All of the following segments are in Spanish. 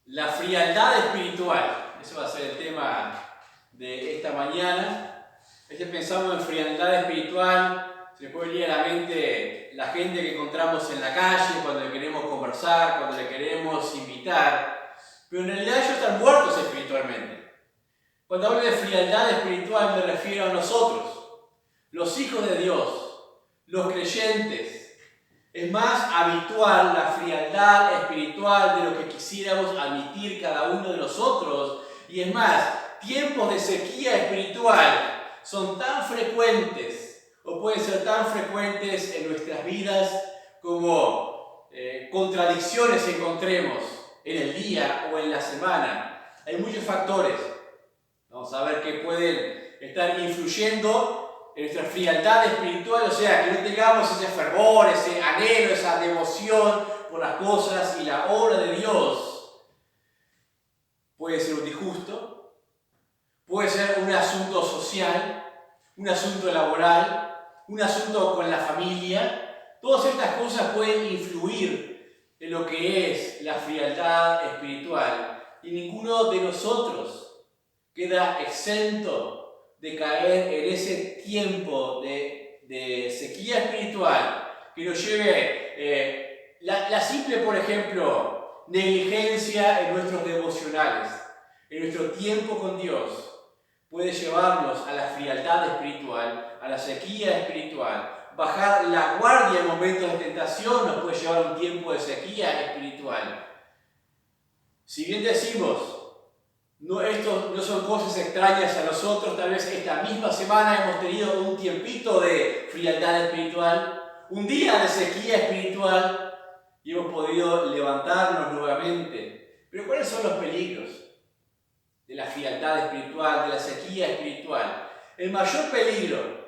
La frialdad espiritual, eso va a ser el tema de esta mañana. Pensamos en frialdad espiritual, se me puede venir a la mente la gente que encontramos en la calle cuando le queremos conversar, cuando le queremos invitar, pero en realidad ellos están muertos espiritualmente. Cuando hablo de frialdad espiritual me refiero a nosotros, los hijos de Dios, los creyentes. Es más habitual la frialdad espiritual de lo que quisiéramos admitir cada uno de nosotros. Y es más, tiempos de sequía espiritual son tan frecuentes o pueden ser tan frecuentes en nuestras vidas como contradicciones encontremos en el día o en la semana. Hay muchos factores, vamos a ver, que pueden estar influyendo en nuestra frialdad espiritual, o sea, que no tengamos ese fervor, ese anhelo, esa devoción por las cosas y la obra de Dios. Puede ser un disgusto, puede ser un asunto social, un asunto laboral, un asunto con la familia. Todas estas cosas pueden influir en lo que es la frialdad espiritual y ninguno de nosotros queda exento de caer en ese tiempo de sequía espiritual que nos lleve la simple, por ejemplo, negligencia en nuestros devocionales, en nuestro tiempo con Dios, puede llevarnos a la frialdad espiritual, a la sequía espiritual. Bajar la guardia en momentos de tentación nos puede llevar a un tiempo de sequía espiritual. Si bien decimos, esto no son cosas extrañas a nosotros, tal vez esta misma semana hemos tenido un tiempito de frialdad espiritual, un día de sequía espiritual y hemos podido levantarnos nuevamente. Pero ¿cuáles son los peligros de la frialdad espiritual, de la sequía espiritual? El mayor peligro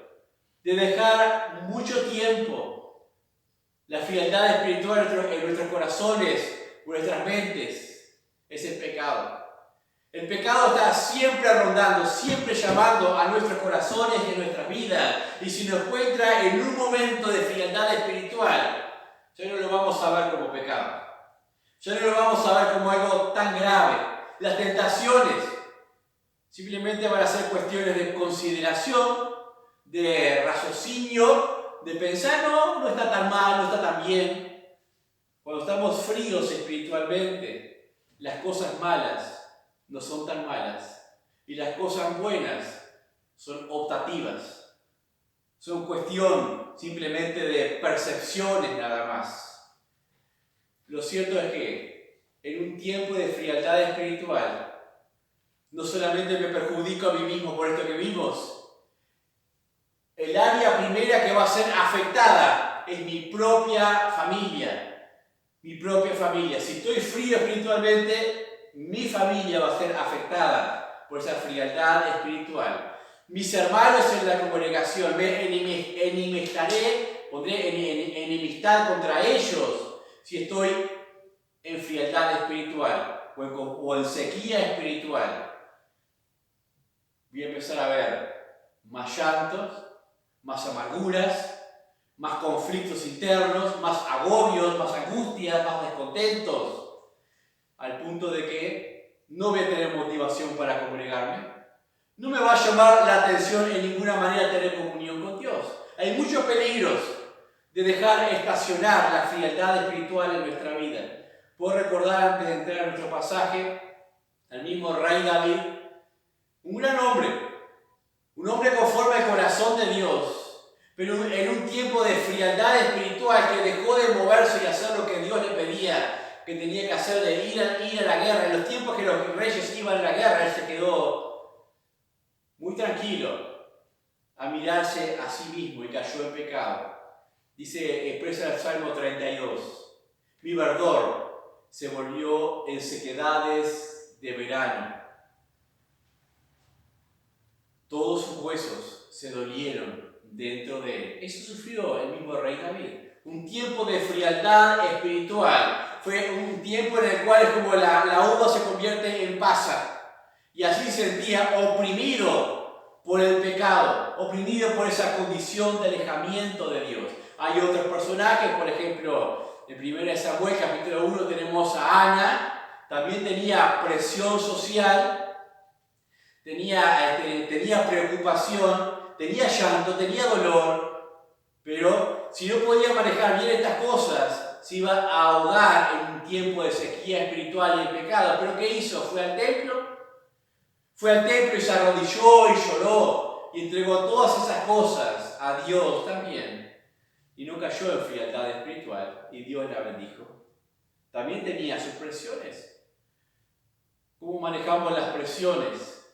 de dejar mucho tiempo la frialdad espiritual en nuestros corazones o nuestras mentes es el pecado. El pecado está siempre rondando, siempre llamando a nuestros corazones y a nuestras vidas. Y si nos encuentra en un momento de frialdad espiritual, ya no lo vamos a ver como pecado. Ya no lo vamos a ver como algo tan grave. Las tentaciones simplemente van a ser cuestiones de consideración, de raciocinio, de pensar, no está tan mal, no está tan bien. Cuando estamos fríos espiritualmente, las cosas malas no son tan malas y las cosas buenas son optativas, son cuestión simplemente de percepciones nada más. Lo cierto es que en un tiempo de frialdad espiritual no solamente me perjudico a mí mismo por esto que vimos, el área primera que va a ser afectada es mi propia familia, Si estoy frío espiritualmente, mi familia va a ser afectada por esa frialdad espiritual. Mis hermanos en la congregación, me pondré enemistad contra ellos si estoy en frialdad espiritual o en sequía espiritual. Voy a empezar a ver más llantos, más amarguras, más conflictos internos, más agobios, más angustias, más descontentos. Al punto de que no voy a tener motivación para congregarme, no me va a llamar la atención en ninguna manera tener comunión con Dios. Hay muchos peligros de dejar estacionar la frialdad espiritual en nuestra vida. Puedo recordar, antes de entrar a nuestro pasaje, al mismo rey David, un gran hombre, un hombre conforme al corazón de Dios, pero en un tiempo de frialdad espiritual que dejó de moverse y hacer lo que Dios le pedía que tenía que hacer, de ir a la guerra. En los tiempos que los reyes iban a la guerra, él se quedó muy tranquilo a mirarse a sí mismo y cayó en pecado. Expresa el Salmo 32, mi verdor se volvió en sequedades de verano. Todos sus huesos se dolieron dentro de él. Eso sufrió el mismo rey David. Un tiempo de frialdad espiritual. Fue un tiempo en el cual es como la uva se convierte en pasa. Y así se sentía oprimido por el pecado, oprimido por esa condición de alejamiento de Dios. Hay otros personajes, por ejemplo, en 1 Samuel capítulo 1 tenemos a Ana, también tenía presión social, tenía preocupación, tenía llanto, tenía dolor, pero si no podía manejar bien estas cosas, se iba a ahogar en un tiempo de sequía espiritual y de pecado. ¿Pero qué hizo? Fue al templo y se arrodilló y lloró y entregó todas esas cosas a Dios también. Y no cayó en frialdad espiritual y Dios la bendijo. También tenía sus presiones. ¿Cómo manejamos las presiones?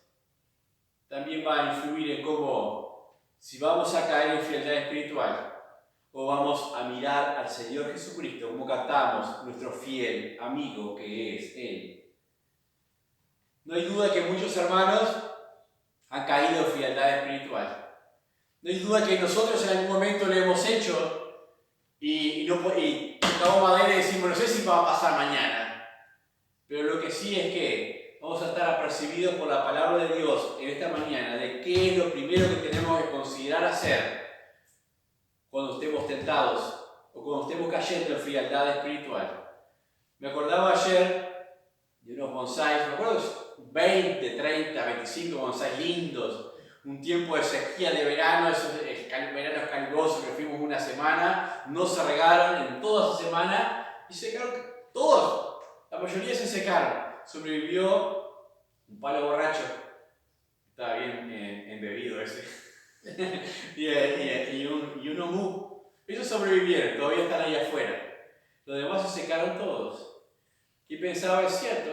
También va a influir en cómo, si vamos a caer en frialdad espiritual o vamos a mirar al Señor Jesucristo, como cantamos, nuestro fiel amigo que es Él. No hay duda que muchos hermanos han caído en frialdad espiritual. No hay duda que nosotros en algún momento lo hemos hecho y tocamos madera y decimos, no sé si va a pasar mañana. Pero lo que sí es que vamos a estar apercibidos por la palabra de Dios en esta mañana de qué es lo primero que tenemos que considerar hacer cuando estemos tentados o cuando estemos cayendo en frialdad espiritual. Me acordaba ayer de unos bonsáis, me acuerdo de 20, 30, 25 bonsáis lindos, un tiempo de sequía de verano, esos veranos calurosos que fuimos una semana, no se regaron en toda esa semana y se secaron todos, la mayoría se secaron. Sobrevivió un palo borracho, estaba bien embebido ese, y un omú. Esos sobrevivieron, todavía están ahí afuera. Los demás se secaron todos. Y pensaba, es cierto,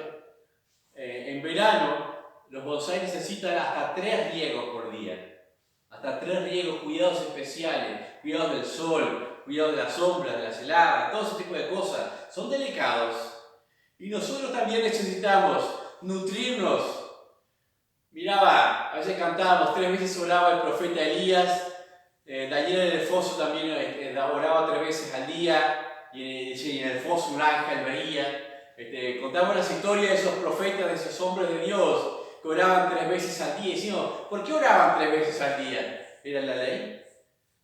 en verano los bonsáis necesitan hasta 3 riegos por día. Hasta 3 riegos, cuidados especiales, cuidados del sol, cuidados de las sombras, de las heladas, todo ese tipo de cosas. Son delicados. Y nosotros también necesitamos nutrirnos. Miraba, a veces cantábamos, 3 veces oraba el profeta Elías, Daniel en el foso también oraba 3 veces al día, y en el foso un ángel veía. Contamos las historias de esos profetas, de esos hombres de Dios, que oraban 3 veces al día. Y decimos, ¿por qué oraban 3 veces al día? ¿Era la ley?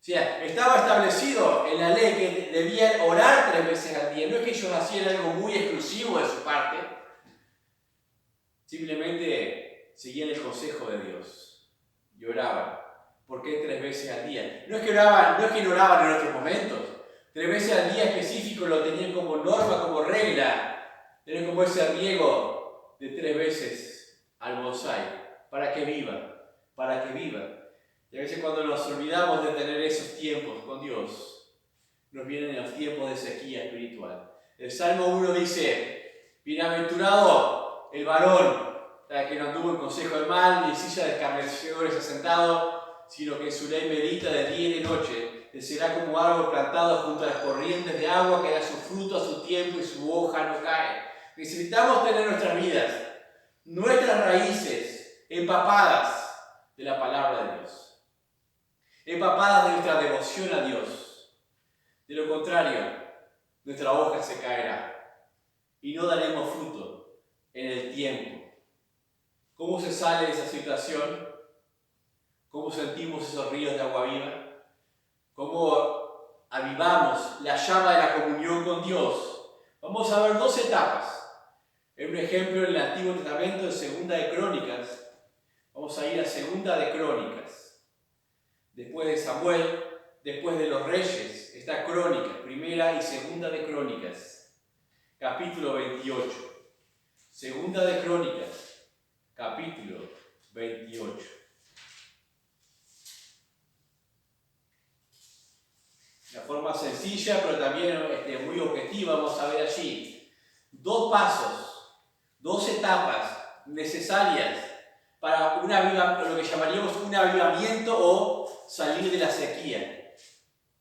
O sea, estaba establecido en la ley que debían orar 3 veces al día. No es que ellos hacían algo muy exclusivo de su parte. Simplemente seguían el consejo de Dios y oraban. ¿Por qué 3 veces al día? No es que no oraban en otros momentos. 3 veces al día específico lo tenían como norma, como regla. Tenían como ese riego de 3 veces al bonsái. Para que viva. Y a veces cuando nos olvidamos de tener esos tiempos con Dios, nos vienen los tiempos de sequía espiritual. El Salmo 1 dice, bienaventurado el varón, que no anduvo en consejo del mal, ni en silla de escarnecedores asentado, sino que en su ley medita de día y de noche. Él será como árbol plantado junto a las corrientes de agua, que da su fruto a su tiempo y su hoja no cae. Necesitamos tener nuestras vidas, nuestras raíces empapadas de la palabra de Dios, empapadas de nuestra devoción a Dios. De lo contrario, nuestra hoja se caerá y no daremos fruto en el tiempo. ¿Cómo se sale de esa situación? ¿Cómo sentimos esos ríos de agua viva? ¿Cómo avivamos la llama de la comunión con Dios? Vamos a ver 2 etapas. En un ejemplo en el Antiguo Testamento, en Segunda de Crónicas. Vamos a ir a Segunda de Crónicas. Después de Samuel, después de los reyes, está Crónicas, Primera y Segunda de Crónicas. Capítulo 28. Segunda de Crónicas, capítulo 28. De forma sencilla, pero también muy objetiva, vamos a ver allí 2 pasos, 2 etapas necesarias para lo que llamaríamos un avivamiento o salir de la sequía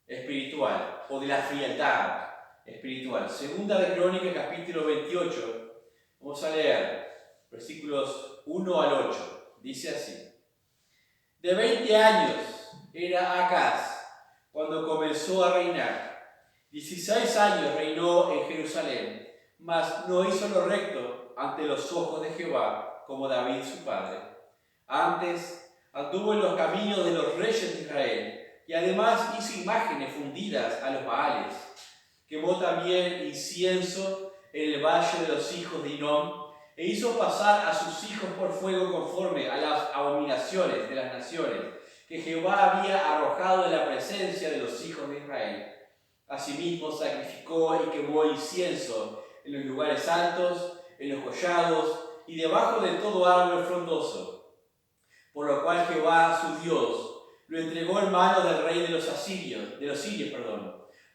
espiritual o de la frialdad espiritual. Segunda de Crónicas, capítulo 28, vamos a leer versículos 1 al 8. Dice así: de 20 años era Acaz cuando comenzó a reinar. 16 años reinó en Jerusalén, mas no hizo lo recto ante los ojos de Jehová, como David su padre. Antes anduvo en los caminos de los reyes de Israel, y además hizo imágenes fundidas a los Baales. Quemó también incienso en el valle de los hijos de Hinnom, e hizo pasar a sus hijos por fuego conforme a las abominaciones de las naciones que Jehová había arrojado de la presencia de los hijos de Israel. Asimismo sacrificó y quemó incienso en los lugares altos, en los collados y debajo de todo árbol frondoso, por lo cual Jehová su Dios lo entregó en manos del rey de los sirios,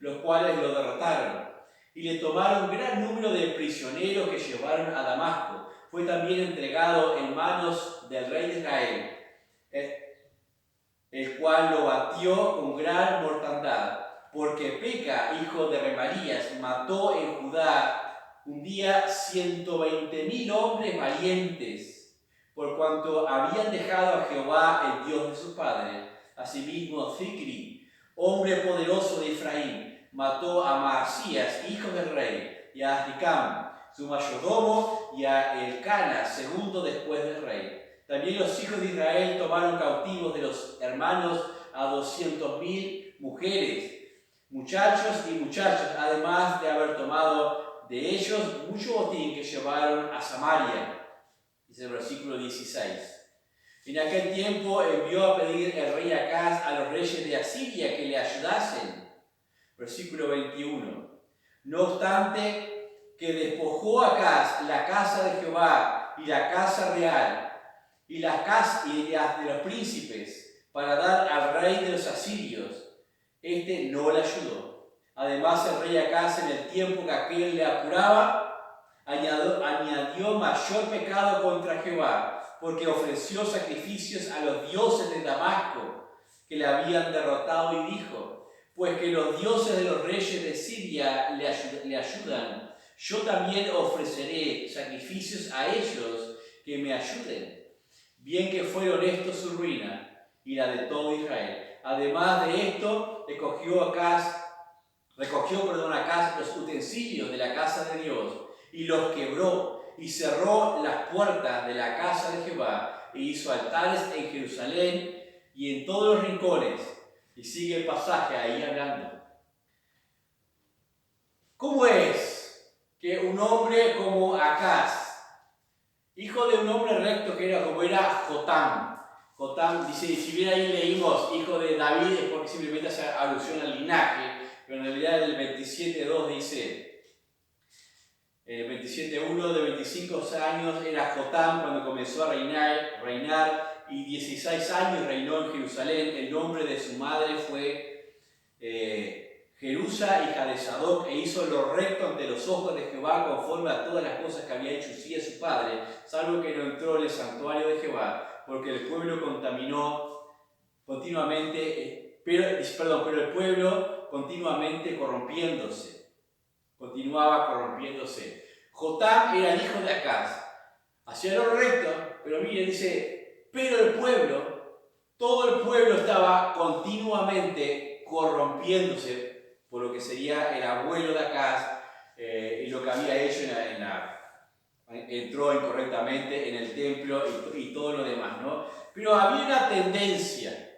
los cuales lo derrotaron y le tomaron un gran número de prisioneros que llevaron a Damasco. Fue también entregado en manos del rey de Israel, el cual lo batió con gran mortandad, porque Peca, hijo de Remarías, mató en Judá un día 120,000 hombres valientes, por cuanto habían dejado a Jehová, el Dios de sus padres. Asimismo, Zicri, hombre poderoso de Efraín, mató a Maasías, hijo del rey, y a Azricam, su mayordomo, y a Elcana, segundo después del rey. También los hijos de Israel tomaron cautivos de los hermanos a 200,000 mujeres, muchachos y muchachas, además de haber tomado de ellos mucho botín que llevaron a Samaria. Dice el versículo 16. En aquel tiempo envió a pedir el rey Acaz a los reyes de Asiria que le ayudasen. Versículo 21. No obstante, que despojó Acaz la casa de Jehová y la casa real y las casas de los príncipes para dar al rey de los asirios, este no le ayudó. Además, el rey Acaz, en el tiempo que aquel le apuraba, añadió mayor pecado contra Jehová, porque ofreció sacrificios a los dioses de Damasco, que le habían derrotado, y dijo: pues que los dioses de los reyes de Siria le ayudan, yo también ofreceré sacrificios a ellos que me ayuden. Bien que fue honesto su ruina y la de todo Israel. Además de esto, recogió Acaz los utensilios de la casa de Dios y los quebró, y cerró las puertas de la casa de Jehová, e hizo altares en Jerusalén y en todos los rincones. Y sigue el pasaje ahí hablando. ¿Cómo es que un hombre como Acaz, hijo de un hombre recto que era como era Jotam dice, si bien ahí leímos hijo de David, es porque simplemente hace alusión al linaje, pero en realidad el 27.2 dice, 27.1, de 25 años era Jotam cuando comenzó a reinar, y 16 años reinó en Jerusalén. El nombre de su madre fue Jerusa, hija de Sadoc, e hizo lo recto ante los ojos de Jehová, conforme a todas las cosas que había hecho Usías su padre, salvo que no entró en el santuario de Jehová, porque el pueblo contaminó continuamente, pero el pueblo continuamente continuaba corrompiéndose. Jotam era el hijo de Acaz, hacía lo recto, pero miren, dice, pero el pueblo, todo el pueblo estaba continuamente corrompiéndose, por lo que sería el abuelo de Acaz, y lo que había hecho entró incorrectamente en el templo y todo lo demás, ¿no? Pero había una tendencia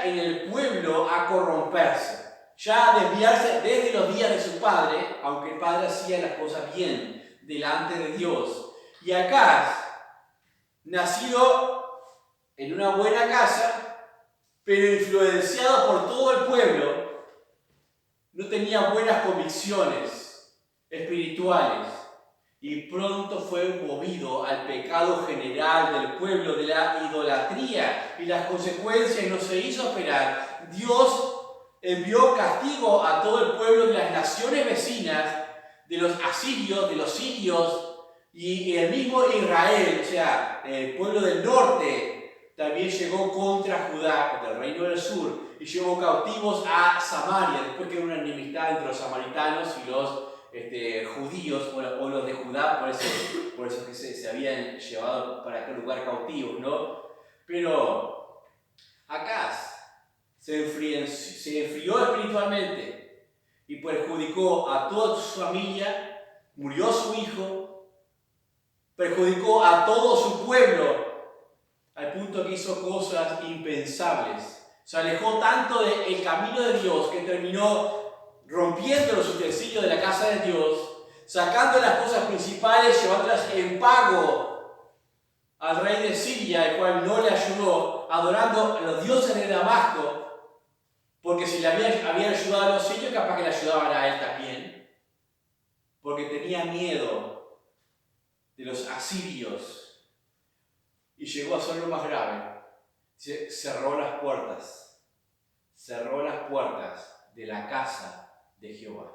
en el pueblo a corromperse, ya a desviarse desde los días de su padre, aunque el padre hacía las cosas bien delante de Dios. Y Acaz, nacido en una buena casa, pero influenciado por todo el pueblo, no tenía buenas convicciones espirituales y pronto fue movido al pecado general del pueblo, de la idolatría, y las consecuencias no se hizo esperar. Dios envió castigo a todo el pueblo de las naciones vecinas, de los asirios, de los sirios, y el mismo Israel, o sea, el pueblo del norte, también llegó contra Judá, contra el reino del sur, y llevó cautivos a Samaria, después que hubo una enemistad entre los samaritanos y los judíos, o los de Judá, por eso que se habían llevado para aquel lugar cautivos, ¿no? Pero Acaz se enfrió espiritualmente y perjudicó a toda su familia, murió su hijo, perjudicó a todo su pueblo, al punto que hizo cosas impensables. Se alejó tanto del camino de Dios que terminó rompiendo los utensilios de la casa de Dios, sacando las cosas principales, llevándolas en pago al rey de Siria, el cual no le ayudó, adorando a los dioses de Damasco, porque si le habían ayudado a los sirios, capaz que le ayudaban a él también, porque tenía miedo de los asirios. Y llegó a ser lo más grave. Cerró las puertas de la casa de Jehová.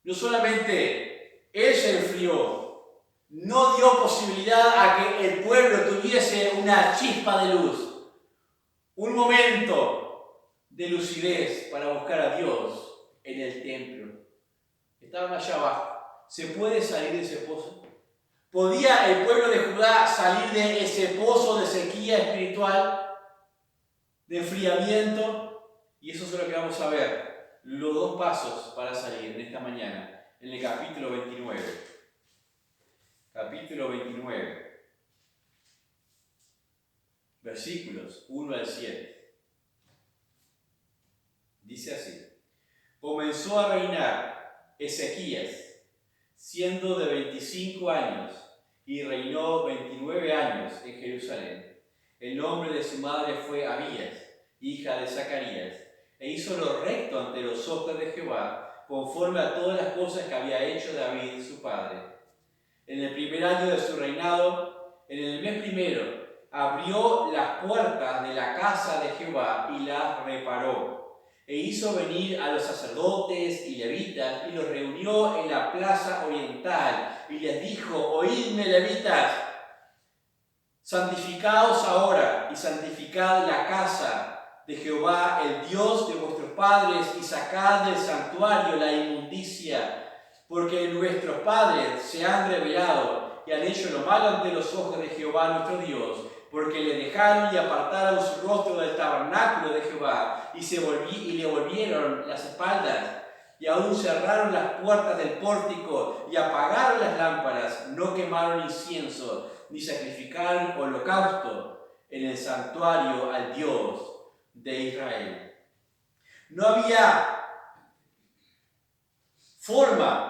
No solamente él se enfrió, no dio posibilidad a que el pueblo tuviese una chispa de luz, un momento de lucidez para buscar a Dios en el templo. Estaban allá abajo. ¿Se puede salir de ese pozo? ¿Podía el pueblo de Judá salir de ese pozo de sequía espiritual, de enfriamiento? Y eso es lo que vamos a ver, los dos pasos para salir en esta mañana, en el capítulo 29. Capítulo 29, versículos 1 al 7. Dice así: comenzó a reinar Ezequías, siendo de 25 años, y reinó 29 años en Jerusalén. El nombre de su madre fue Abías, hija de Zacarías, e hizo lo recto ante los ojos de Jehová, conforme a todas las cosas que había hecho David su padre. En el primer año de su reinado, en el mes primero, abrió las puertas de la casa de Jehová y las reparó. E hizo venir a los sacerdotes y levitas y los reunió en la plaza oriental y les dijo: oídme, levitas, santificaos ahora y santificad la casa de Jehová, el Dios de vuestros padres, y sacad del santuario la inmundicia, porque nuestros padres se han rebelado y han hecho lo malo ante los ojos de Jehová nuestro Dios, porque le dejaron y apartaron su rostro del tabernáculo de Jehová y le volvieron las espaldas, y aún cerraron las puertas del pórtico y apagaron las lámparas, no quemaron incienso ni sacrificaron holocausto en el santuario al Dios de Israel. No había forma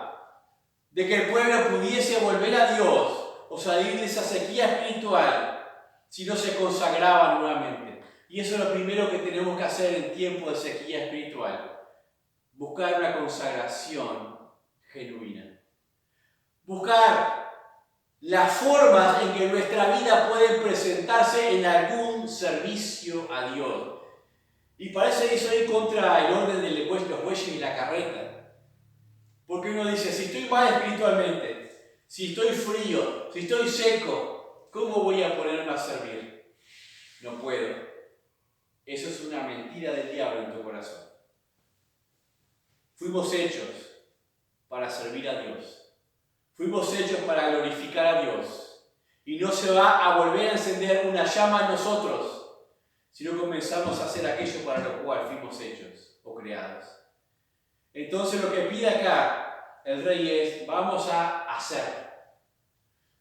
de que el pueblo pudiese volver a Dios o salir de esa sequía espiritual si no se consagraba nuevamente. Y eso es lo primero que tenemos que hacer en tiempo de sequía espiritual: buscar una consagración genuina. Buscar las formas en que nuestra vida puede presentarse en algún servicio a Dios. Y parece eso ir contra el orden de los bueyes y la carreta. Porque uno dice: si estoy mal espiritualmente, si estoy frío, si estoy seco, ¿cómo voy a ponerme a servir? No puedo. Eso es una mentira del diablo en tu corazón. Fuimos hechos para servir a Dios. Fuimos hechos para glorificar a Dios. Y no se va a volver a encender una llama en nosotros si no comenzamos a hacer aquello para lo cual fuimos hechos o creados. Entonces lo que pide acá el rey es: vamos a hacer.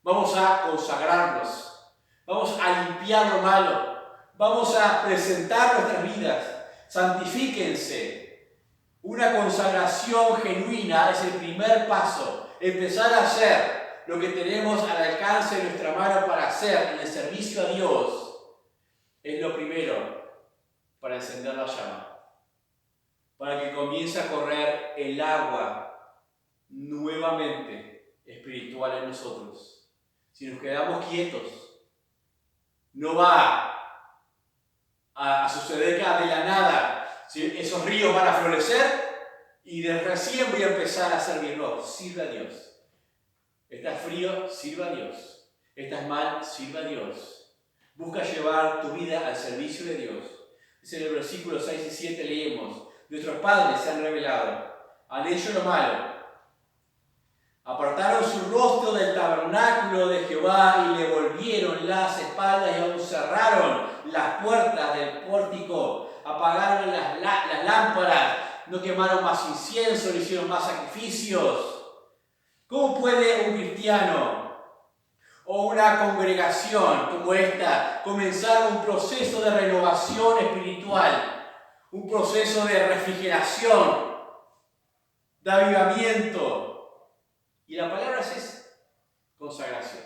Vamos a consagrarnos. Vamos a limpiar lo malo. Vamos a presentar nuestras vidas. Santifíquense. Una consagración genuina es el primer paso. Empezar a hacer lo que tenemos al alcance de nuestra mano para hacer en el servicio a Dios es lo primero para encender la llama. Para que comience a correr el agua nuevamente espiritual en nosotros. Si nos quedamos quietos, no va a suceder que de la nada esos ríos van a florecer y de recién voy a empezar a servir. No, sirve a Dios. Estás frío, sirva a Dios. Estás mal, sirva a Dios. Busca llevar tu vida al servicio de Dios. Dice en el versículo 6 y 7 leemos: nuestros padres se han rebelado, han hecho lo malo. Apartaron su rostro del tabernáculo de Jehová y le volvieron las espaldas y aún cerraron las puertas del pórtico. Apagaron las lámparas, no quemaron más incienso, no hicieron más sacrificios. ¿Cómo puede un cristiano o una congregación como esta comenzar un proceso de renovación espiritual, un proceso de refrigeración, da avivamiento. Y la palabra es esa, consagración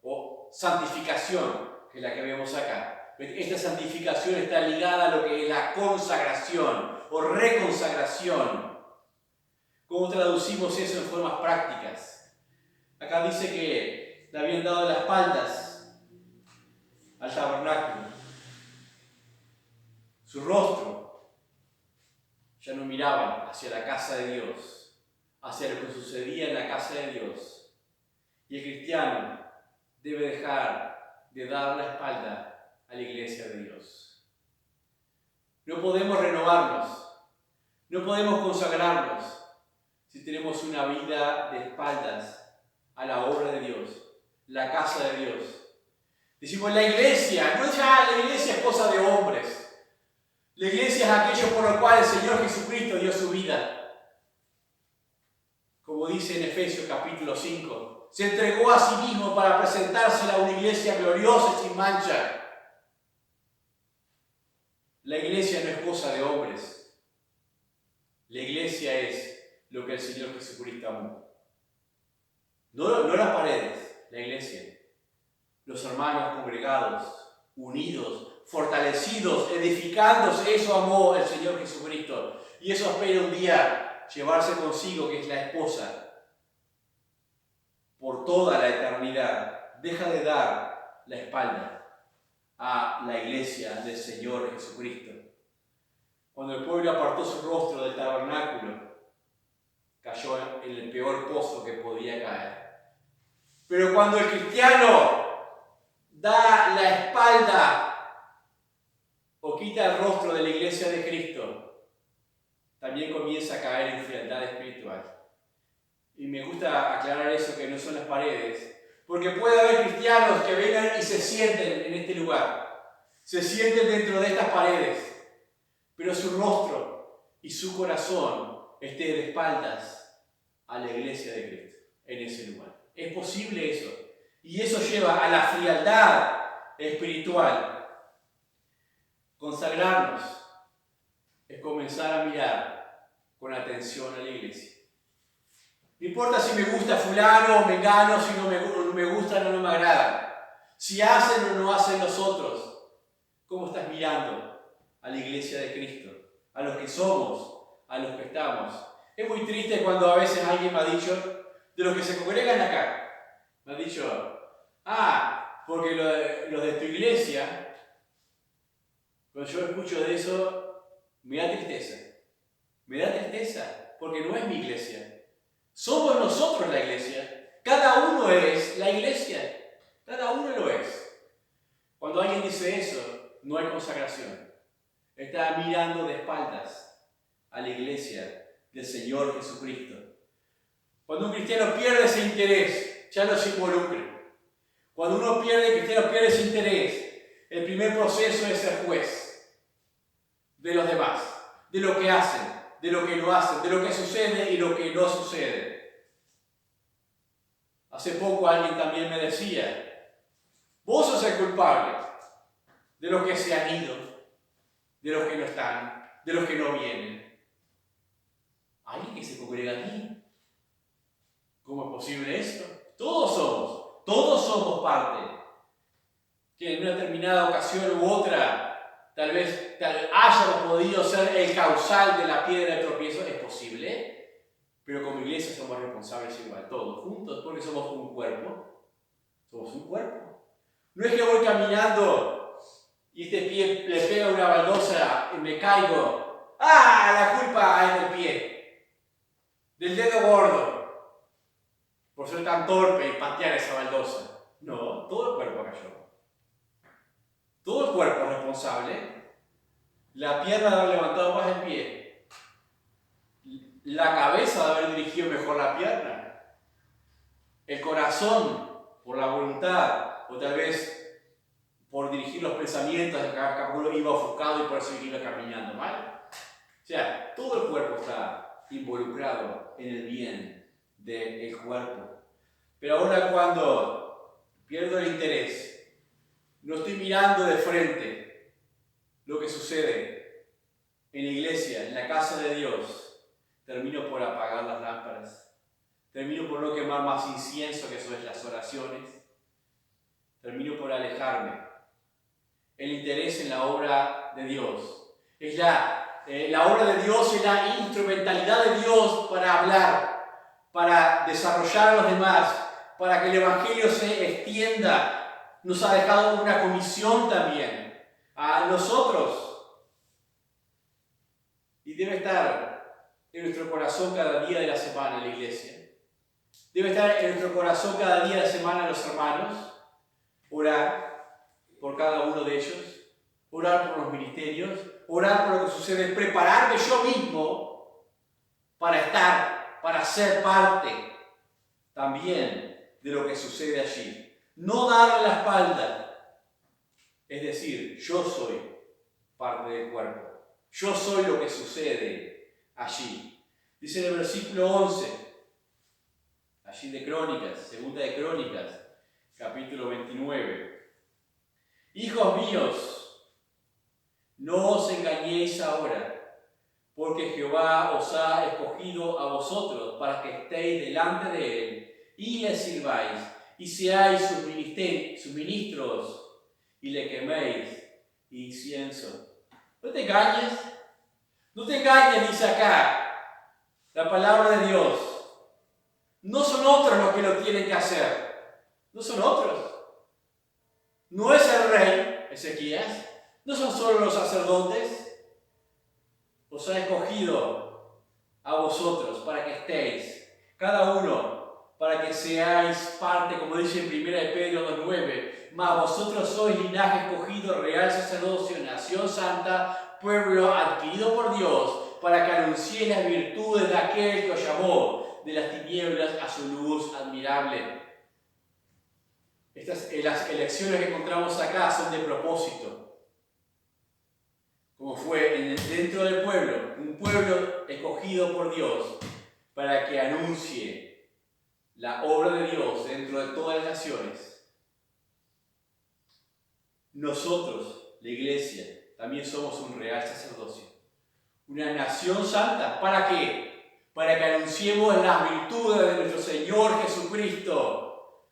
o santificación, que es la que vemos acá. Esta santificación está ligada a lo que es la consagración o reconsagración. ¿Cómo traducimos eso en formas prácticas? Acá dice que le habían dado las espaldas al tabernáculo. Su rostro ya no miraban hacia la casa de Dios, hacia lo que sucedía en la casa de Dios. Y el cristiano debe dejar de dar la espalda a la iglesia de Dios. No podemos renovarnos, no podemos consagrarnos si tenemos una vida de espaldas a la obra de Dios, la casa de Dios. Decimos, la iglesia, no ya la iglesia es cosa de hombres. La iglesia es aquello por lo cual el Señor Jesucristo dio su vida. Como dice en Efesios capítulo 5, se entregó a sí mismo para presentársela a una iglesia gloriosa y sin mancha. La iglesia no es cosa de hombres. La iglesia es lo que el Señor Jesucristo amó. No las paredes, la iglesia. Los hermanos congregados, unidos, fortalecidos, edificándose, eso amó el Señor Jesucristo. Y eso espera un día llevarse consigo, que es la esposa, por toda la eternidad. Deja de dar la espalda a la iglesia del Señor Jesucristo. Cuando el pueblo apartó su rostro del tabernáculo, cayó en el peor pozo que podía caer. Pero cuando el cristiano da la espalda o quita el rostro de la iglesia de Cristo, también comienza a caer en frialdad espiritual. Y me gusta aclarar eso, que no son las paredes, porque puede haber cristianos que vengan y se sienten en este lugar, se sienten dentro de estas paredes, pero su rostro y su corazón esté de espaldas a la iglesia de Cristo en ese lugar. Es posible eso, y eso lleva a la frialdad espiritual. Consagrarnos es comenzar a mirar con atención a la iglesia. No importa si me gusta fulano o mengano, si no me gustan o no me agradan. Si hacen o no hacen los otros. ¿Cómo estás mirando a la iglesia de Cristo? A los que somos, a los que estamos. Es muy triste cuando a veces alguien me ha dicho, de los que se congregan acá, me ha dicho, porque los de tu iglesia, cuando yo escucho de eso, me da tristeza. Me da tristeza, porque no es mi iglesia. Somos nosotros la iglesia. Cada uno es la iglesia. Cada uno lo es. Cuando alguien dice eso, no hay consagración. Está mirando de espaldas a la iglesia del Señor Jesucristo. Cuando un cristiano pierde ese interés, ya no se involucra. Cuando el cristiano pierde ese interés, el primer proceso es ser juez de los demás, de lo que hacen, de lo que no hacen, de lo que sucede y lo que no sucede. Hace poco alguien también me decía, vos sos el culpable de los que se han ido, de los que no están, de los que no vienen. ¿Alguien que se congrega aquí? ¿Cómo es posible esto? Todos somos parte. Que en una determinada ocasión u otra, tal vez hayamos podido ser el causal de la piedra de tropiezo, es posible, pero como iglesia somos responsables igual, todos juntos, porque somos un cuerpo. Somos un cuerpo. No es que voy caminando y este pie le pega una baldosa y me caigo. La culpa es del pie, del dedo gordo, por ser tan torpe y patear esa baldosa. No, todo el cuerpo cayó. Todo el cuerpo es responsable. La pierna de haber levantado más el pie. La cabeza de haber dirigido mejor la pierna. El corazón por la voluntad, o tal vez por dirigir los pensamientos, de cada uno iba ofuscado y por eso iba caminando mal. O sea, todo el cuerpo está involucrado en el bien del cuerpo. Pero ahora cuando pierdo el interés, no estoy mirando de frente lo que sucede en la iglesia, en la casa de Dios. termino por apagar las lámparas, termino por no quemar más incienso, que eso es las oraciones, termino por alejarme. El interés en la obra de Dios es la obra de Dios es la instrumentalidad de Dios para hablar, para desarrollar a los demás, para que el Evangelio se extienda. Nos ha dejado una comisión también a nosotros. Y debe estar en nuestro corazón cada día de la semana la iglesia. Debe estar en nuestro corazón cada día de la semana los hermanos. Orar por cada uno de ellos. Orar por los ministerios. Orar por lo que sucede. Prepararme yo mismo para estar, para ser parte también de lo que sucede allí. No darle la espalda. Es decir, yo soy parte del cuerpo. Yo soy lo que sucede allí. Dice en el versículo 11, allí de Crónicas, segunda de Crónicas, capítulo 29. Hijos míos, no os engañéis ahora, porque Jehová os ha escogido a vosotros para que estéis delante de él y le sirváis y seáis sus ministros y le queméis incienso. No te engañes. No te engañes, dice acá la palabra de Dios. No son otros los que lo tienen que hacer. No son otros. No es el rey, Ezequías. No son solo los sacerdotes. Os ha escogido a vosotros para que estéis, cada uno, para que seáis parte, como dice en 1 Pedro 2:9, mas vosotros sois linaje escogido, real sacerdocio, nación santa, pueblo adquirido por Dios, para que anunciéis las virtudes de aquel que os llamó de las tinieblas a su luz admirable. Las elecciones que encontramos acá son de propósito. Como fue dentro del pueblo, un pueblo escogido por Dios para que anuncie la obra de Dios dentro de todas las naciones. Nosotros, la iglesia, también somos un real sacerdocio, una nación santa. ¿Para qué? Para que anunciemos las virtudes de nuestro Señor Jesucristo,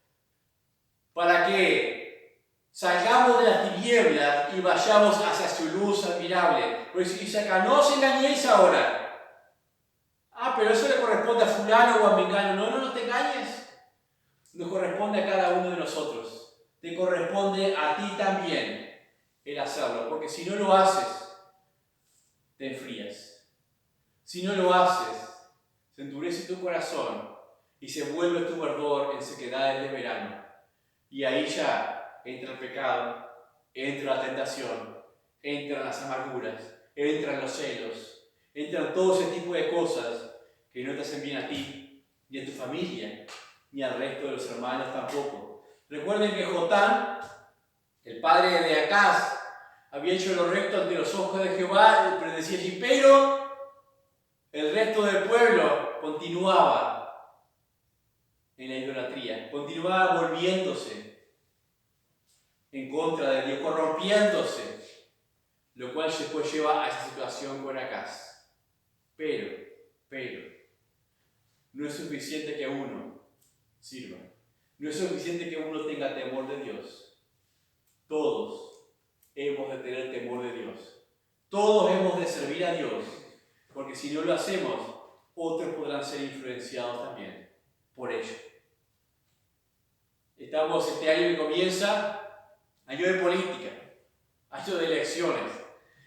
para que salgamos de las tinieblas y vayamos hacia su luz admirable. Por eso dice acá, no os engañéis ahora. Pero eso le corresponde a fulano o a mengano. No te engañes. Nos corresponde a cada uno de nosotros. Te corresponde a ti también el hacerlo, porque si no lo haces, te enfrías. Si no lo haces, se endurece tu corazón y se vuelve tu verdor en sequedades de verano. Y ahí ya entra el pecado, entra la tentación, entran las amarguras, entran los celos, entran todo ese tipo de cosas que no te hacen bien a ti, ni a tu familia, ni al resto de los hermanos tampoco. Recuerden que Jotán, el padre de Acaz, había hecho lo recto ante los ojos de Jehová, pero decía allí, pero el resto del pueblo continuaba en la idolatría, continuaba volviéndose en contra de Dios, corrompiéndose, lo cual después lleva a esa situación con Acaz. Pero, no es suficiente que uno sirva, no es suficiente que uno tenga temor de Dios. Todos hemos de tener temor de Dios. Todos hemos de servir a Dios, porque si no lo hacemos, otros podrán ser influenciados también por ello. Estamos este año que comienza, año de política, año de elecciones,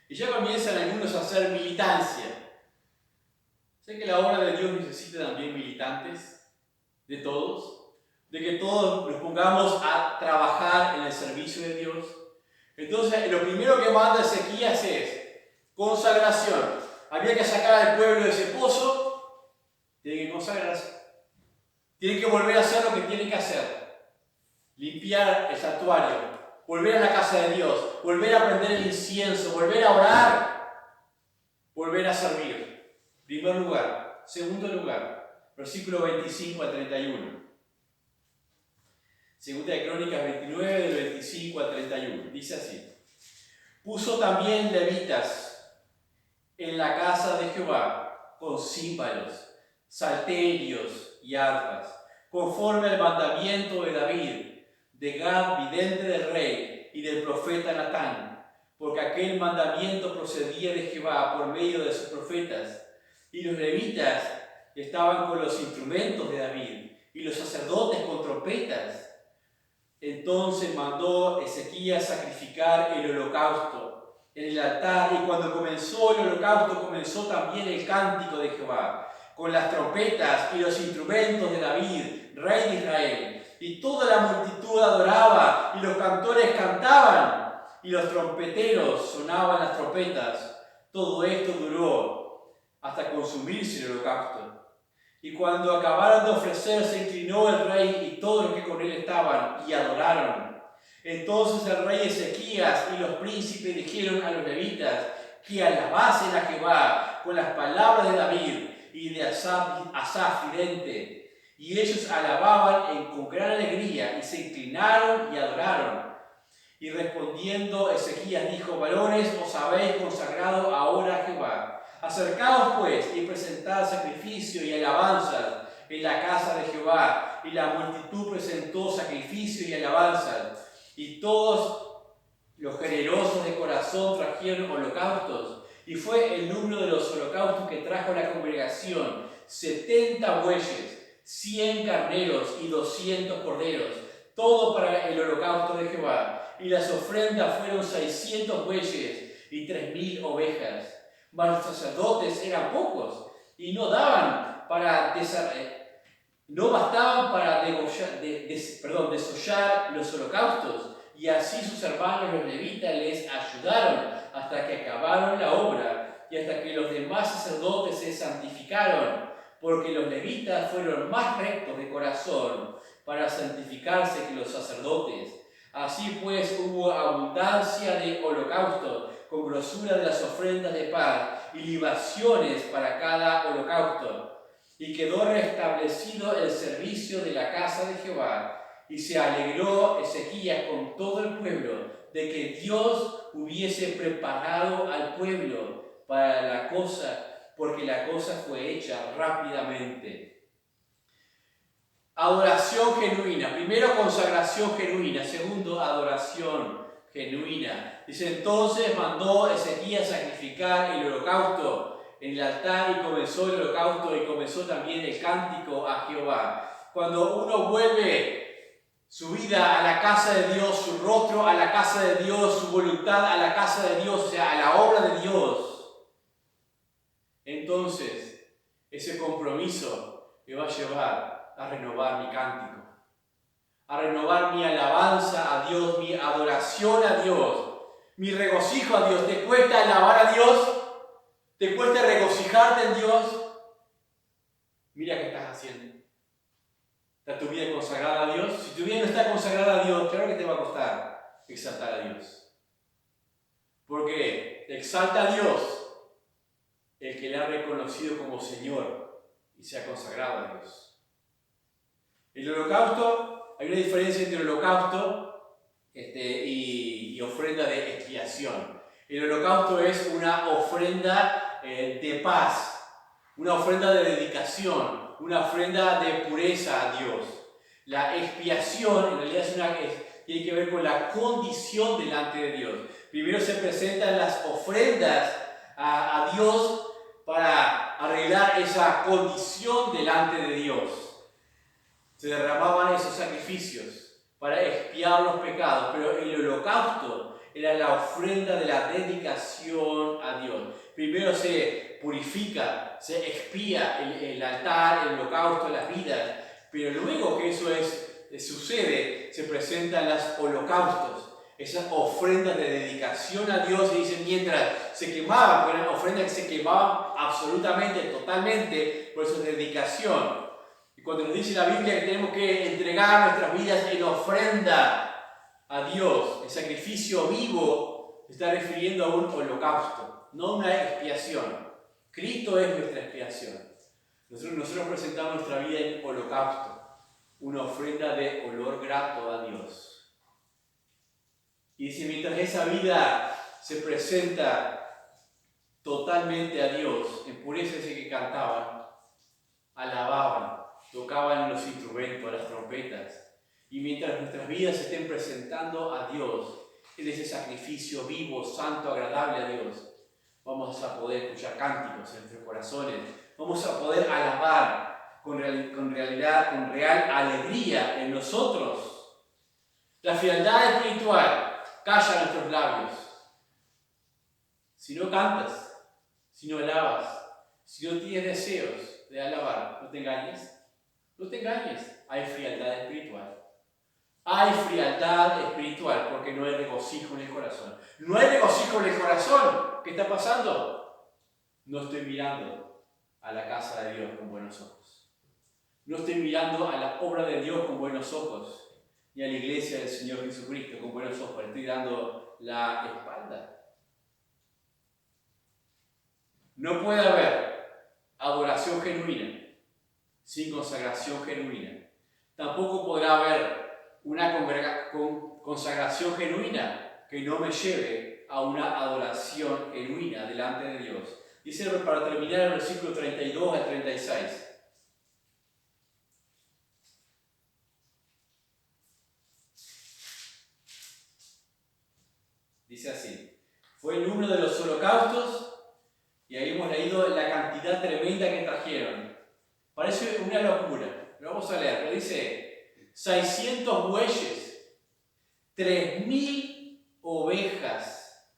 y ya comienzan algunos a hacer militancia. Sé que la obra de Dios necesita también militantes, de todos, de que todos nos pongamos a trabajar en el servicio de Dios. Entonces, lo primero que manda Ezequías es consagración. Había que sacar al pueblo de ese pozo, tienen que consagrarse. Tienen que volver a hacer lo que tienen que hacer. Limpiar el santuario, volver a la casa de Dios, volver a prender el incienso, volver a orar, volver a servir. Primer lugar. Segundo lugar, versículo 25 al 31. Segunda de Crónicas 29, del 25 al 31. Dice así. Puso también levitas en la casa de Jehová, con címbalos, salterios y arpas, conforme al mandamiento de David, de Gad, vidente del rey, y del profeta Natán, porque aquel mandamiento procedía de Jehová por medio de sus profetas. Y los levitas estaban con los instrumentos de David, y los sacerdotes con trompetas. Entonces mandó Ezequías sacrificar el holocausto en el altar, y cuando comenzó el holocausto, comenzó también el cántico de Jehová, con las trompetas y los instrumentos de David, rey de Israel. Y toda la multitud adoraba, y los cantores cantaban, y los trompeteros sonaban las trompetas. Todo esto duró hasta consumirse el holocausto. Y cuando acabaron de ofrecer, se inclinó el rey y todos los que con él estaban, y adoraron. Entonces el rey Ezequías y los príncipes dijeron a los levitas que alabasen a Jehová con las palabras de David y de Asaf vidente. Y ellos alababan con gran alegría, y se inclinaron y adoraron. Y respondiendo Ezequías dijo: varones, os habéis consagrado ahora a Jehová. Acercaos pues y presentad sacrificio y alabanzas en la casa de Jehová. Y la multitud presentó sacrificio y alabanzas. Y todos los generosos de corazón trajeron holocaustos. Y fue el número de los holocaustos que trajo la congregación: 70 bueyes, 100 carneros y 200 corderos, todo para el holocausto de Jehová. Y las ofrendas fueron 600 bueyes y 3000 ovejas. Mas los sacerdotes eran pocos y no bastaban para desollar los holocaustos. Y así sus hermanos los levitas les ayudaron hasta que acabaron la obra y hasta que los demás sacerdotes se santificaron, porque los levitas fueron más rectos de corazón para santificarse que los sacerdotes. Así pues hubo abundancia de holocaustos, con grosura de las ofrendas de paz y libaciones para cada holocausto. Y quedó restablecido el servicio de la casa de Jehová. Y se alegró Ezequías con todo el pueblo de que Dios hubiese preparado al pueblo para la cosa, porque la cosa fue hecha rápidamente. Adoración genuina. Primero, consagración genuina. Segundo, adoración genuina. Dice: entonces mandó Ezequías sacrificar el holocausto en el altar, y comenzó el holocausto y comenzó también el cántico a Jehová. Cuando uno vuelve su vida a la casa de Dios, su rostro a la casa de Dios, su voluntad a la casa de Dios, o sea, a la obra de Dios, entonces ese compromiso me va a llevar a renovar mi cántico, a renovar mi alabanza a Dios, mi adoración a Dios, mi regocijo a Dios. ¿Te cuesta alabar a Dios? ¿Te cuesta regocijarte en Dios? Mira qué estás haciendo. ¿Está tu vida consagrada a Dios? Si tu vida no está consagrada a Dios, claro que te va a costar exaltar a Dios. Porque exalta a Dios el que le ha reconocido como Señor y se ha consagrado a Dios. El holocausto, hay una diferencia entre el holocausto y ofrenda de expiación. El holocausto es una ofrenda de paz, una ofrenda de dedicación, una ofrenda de pureza a Dios. La expiación en realidad tiene que ver con la condición delante de Dios. Primero se presentan las ofrendas a Dios para arreglar esa condición delante de Dios. Se derramaban esos sacrificios para expiar los pecados, pero el holocausto era la ofrenda de la dedicación a Dios. Primero se purifica, se expía el altar, el holocausto, las vidas, pero luego que eso sucede, se presentan los holocaustos, esas ofrendas de dedicación a Dios. Y dicen, mientras se quemaban, eran ofrendas que se quemaban absolutamente, totalmente, por eso es dedicación. Y cuando nos dice la Biblia que tenemos que entregar nuestras vidas en ofrenda a Dios, el sacrificio vivo, se está refiriendo a un holocausto, no una expiación. Cristo es nuestra expiación. Nosotros presentamos nuestra vida en holocausto, una ofrenda de olor grato a Dios. Y dice, mientras esa vida se presenta totalmente a Dios, en pureza dice que cantaban, alababan, tocaban los instrumentos, las trompetas. Y mientras nuestras vidas se estén presentando a Dios en ese sacrificio vivo, santo, agradable a Dios, vamos a poder escuchar cánticos en nuestros corazones, vamos a poder alabar con real alegría en nosotros. La frialdad espiritual calla nuestros labios. Si no cantas, si no alabas, si no tienes deseos de alabar, no te engañes. No te engañes, hay frialdad espiritual. Hay frialdad espiritual porque no hay regocijo en el corazón. No hay regocijo en el corazón. ¿Qué está pasando? No estoy mirando a la casa de Dios con buenos ojos. No estoy mirando a la obra de Dios con buenos ojos, ni a la iglesia del Señor Jesucristo con buenos ojos. Le estoy dando la espalda. No puede haber adoración genuina sin consagración genuina. Tampoco podrá haber una consagración genuina que no me lleve a una adoración genuina delante de Dios. Dice para terminar el versículo 32 al 36. Dice así: fue el número de los holocaustos, y ahí hemos leído la cantidad tremenda que trajeron. Parece una locura, lo vamos a leer, pero dice 600 bueyes, 3000 ovejas,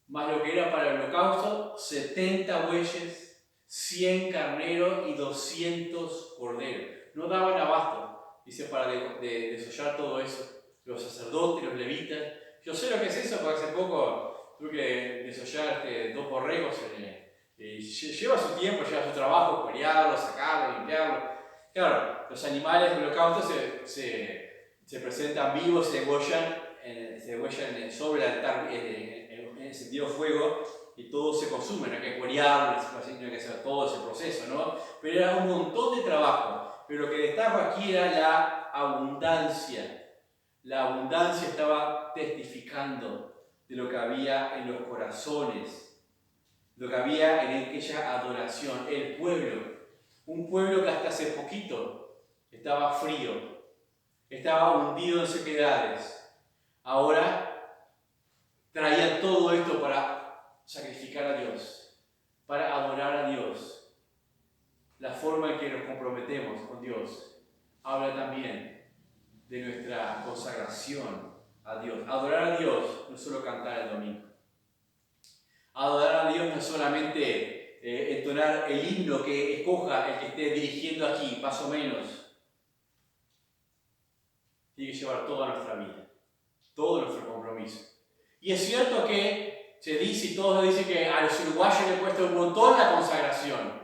más lo que era para el holocausto, 70 bueyes, 100 carneros y 200 corderos. No daban abasto, dice, para desollar todo eso. Los sacerdotes, los levitas. Yo sé lo que es eso, porque hace poco tuve que desollar 2 borregos. Lleva su tiempo, lleva su trabajo, pelearlos, sacarlos, limpiarlos. Claro, los animales del holocausto se presentan vivos, se degüellan sobre el altar en encendido fuego y todo se consume. No hay que cuerearlo, no hay que hacer todo ese proceso, ¿no? Pero era un montón de trabajo. Pero lo que destaca aquí era la abundancia. La abundancia estaba testificando de lo que había en los corazones, lo que había en aquella adoración. El pueblo, un pueblo que hasta hace poquito estaba frío, estaba hundido en sequedades, ahora traía todo esto para sacrificar a Dios, para adorar a Dios. La forma en que nos comprometemos con Dios habla también de nuestra consagración a Dios. Adorar a Dios no es solo cantar el domingo. Adorar a Dios no es solamente entonar el himno que escoja el que esté dirigiendo aquí, más o menos. Tiene que llevar toda nuestra vida, todo nuestro compromiso. Y es cierto que se dice, y todos dicen que a los uruguayos les cuesta un montón la consagración.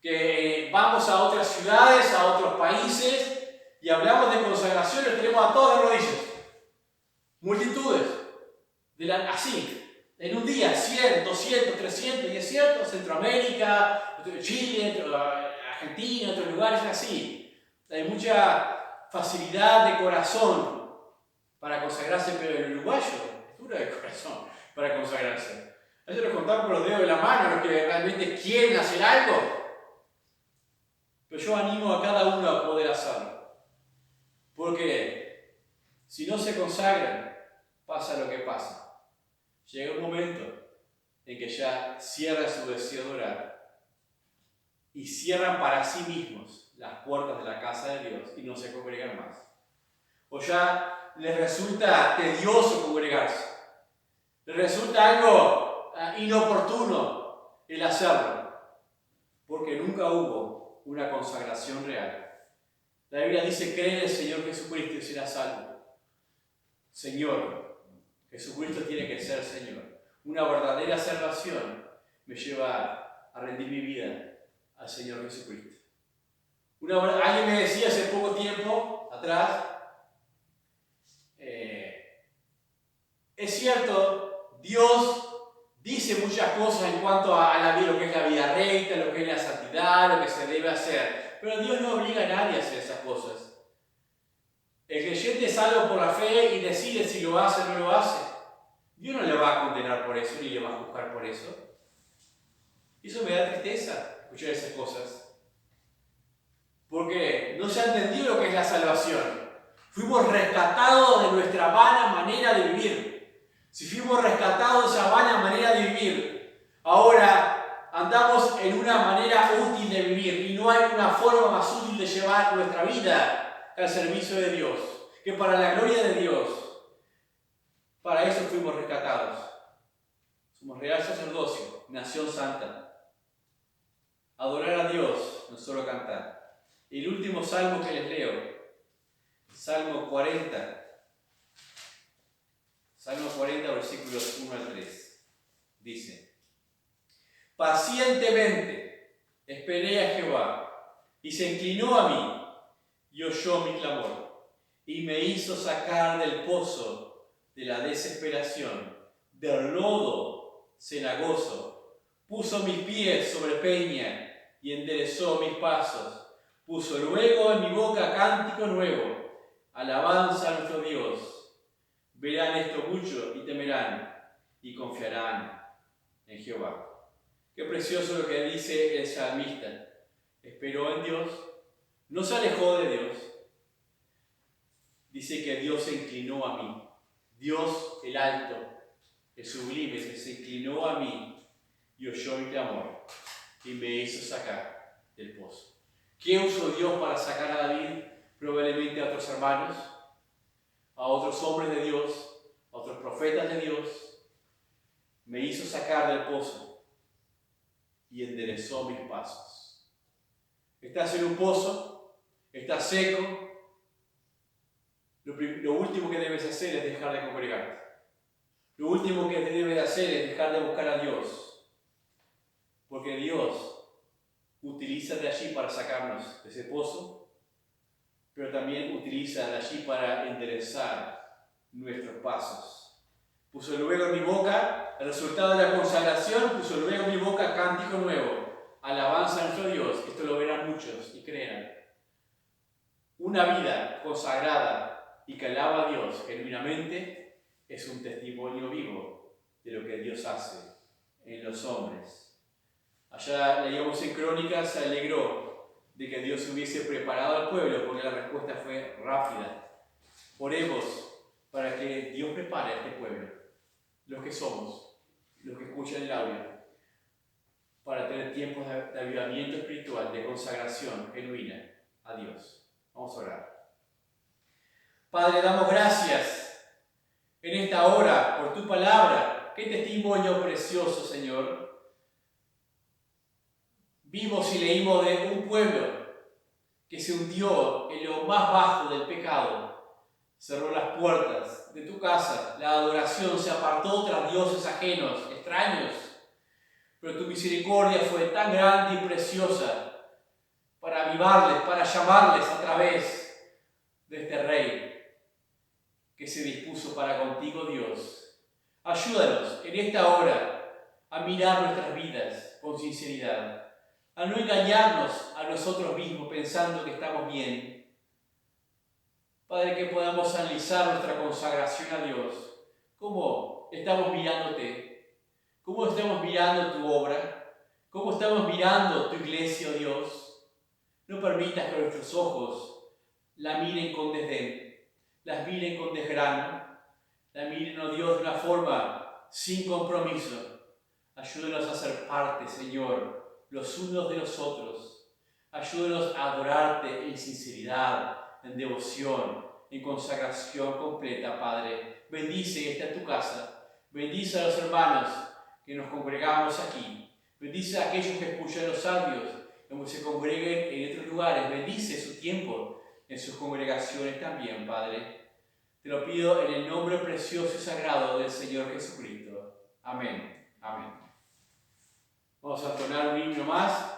Que vamos a otras ciudades, a otros países, y hablamos de consagración, lo tenemos a todas las rodillas. Multitudes. Así, en un día, 100, 200, 300, y es cierto, Centroamérica, Chile, Argentina, otros lugares así. Hay mucha facilidad de corazón para consagrarse, pero el uruguayo es duro de corazón para consagrarse. A veces lo contamos con los dedos de la mano, los que realmente quieren hacer algo. Pero yo animo a cada uno a poder hacerlo. Porque si no se consagran, pasa lo que pasa. Llega un momento en que ya cierran su deseo de orar y cierran para sí mismos las puertas de la casa de Dios y no se congregan más. O ya les resulta tedioso congregarse. Les resulta algo inoportuno el hacerlo. Porque nunca hubo una consagración real. La Biblia dice: cree en el Señor Jesucristo y serás salvo. Señor, Jesucristo tiene que ser Señor. Una verdadera salvación me lleva a rendir mi vida al Señor Jesucristo. Alguien me decía hace poco tiempo atrás, es cierto, Dios dice muchas cosas en cuanto a la vida, lo que es la vida recta, lo que es la santidad, lo que se debe hacer. Pero Dios no obliga a nadie a hacer esas cosas. El creyente es salvo por la fe y decide si lo hace o no lo hace. Dios no le va a condenar por eso, ni le va a juzgar por eso. Y eso me da tristeza escuchar esas cosas. Porque no se ha entendido lo que es la salvación. Fuimos rescatados de nuestra vana manera de vivir. Si fuimos rescatados de esa vana manera de vivir, ahora andamos en una manera útil de vivir y no hay una forma más útil de llevar nuestra vida al servicio de Dios que para la gloria de Dios. Para eso fuimos rescatados. Somos real sacerdocio, nación santa. Adorar a Dios, no solo cantar. Y el último salmo que les leo, Salmo 40. Salmo 40, versículos 1 al 3. Dice: pacientemente esperé a Jehová, y se inclinó a mí, y oyó mi clamor, y me hizo sacar del pozo de la desesperación, del lodo cenagoso. Puso mis pies sobre peña, y enderezó mis pasos. Puso luego en mi boca cántico nuevo, alabanza a nuestro Dios. Verán esto mucho y temerán y confiarán en Jehová. Qué precioso lo que dice el salmista. Esperó en Dios, no se alejó de Dios. Dice que Dios se inclinó a mí. Dios el alto, el sublime, se inclinó a mí y oyó mi clamor y me hizo sacar del pozo. ¿Qué usó Dios para sacar a David? Probablemente a otros hermanos, a otros hombres de Dios, a otros profetas de Dios. Me hizo sacar del pozo y enderezó mis pasos. Estás en un pozo, estás seco. Lo último que debes hacer es dejar de congregarte. Lo último que debes hacer es dejar de buscar a Dios. Porque Dios utiliza de allí para sacarnos de ese pozo, pero también utiliza de allí para enderezar nuestros pasos. Puso luego en mi boca, el resultado de la consagración, puso luego en mi boca cántico nuevo, alabanza a nuestro Dios. Esto lo verán muchos y creerán. Una vida consagrada y que alaba a Dios genuinamente es un testimonio vivo de lo que Dios hace en los hombres. Allá leíamos en Crónicas, se alegró de que Dios hubiese preparado al pueblo porque la respuesta fue rápida. Oremos para que Dios prepare a este pueblo, los que somos, los que escuchan el audio, para tener tiempos de avivamiento espiritual, de consagración genuina a Dios. Vamos a orar. Padre, damos gracias en esta hora por tu palabra. Qué testimonio precioso, Señor. Vimos y leímos de un pueblo que se hundió en lo más bajo del pecado. Cerró las puertas de tu casa. La adoración se apartó tras dioses ajenos, extraños. Pero tu misericordia fue tan grande y preciosa para avivarles, para llamarles a través de este Rey que se dispuso para contigo, Dios. Ayúdanos en esta hora a mirar nuestras vidas con sinceridad, a no engañarnos a nosotros mismos pensando que estamos bien. Padre, que podamos analizar nuestra consagración a Dios. ¿Cómo estamos mirándote? ¿Cómo estamos mirando tu obra? ¿Cómo estamos mirando tu iglesia, oh Dios? No permitas que nuestros ojos la miren con desdén, las miren con desgrano, la miren, oh Dios, de una forma sin compromiso. Ayúdanos a ser parte, Señor, los unos de los otros. Ayúdanos a adorarte en sinceridad, en devoción, en consagración completa, Padre. Bendice esta tu casa. Bendice a los hermanos que nos congregamos aquí. Bendice a aquellos que escuchan los audios, que se congreguen en otros lugares. Bendice su tiempo en sus congregaciones también, Padre. Te lo pido en el nombre precioso y sagrado del Señor Jesucristo. Amén. Amén. Vamos a entonar un himno más.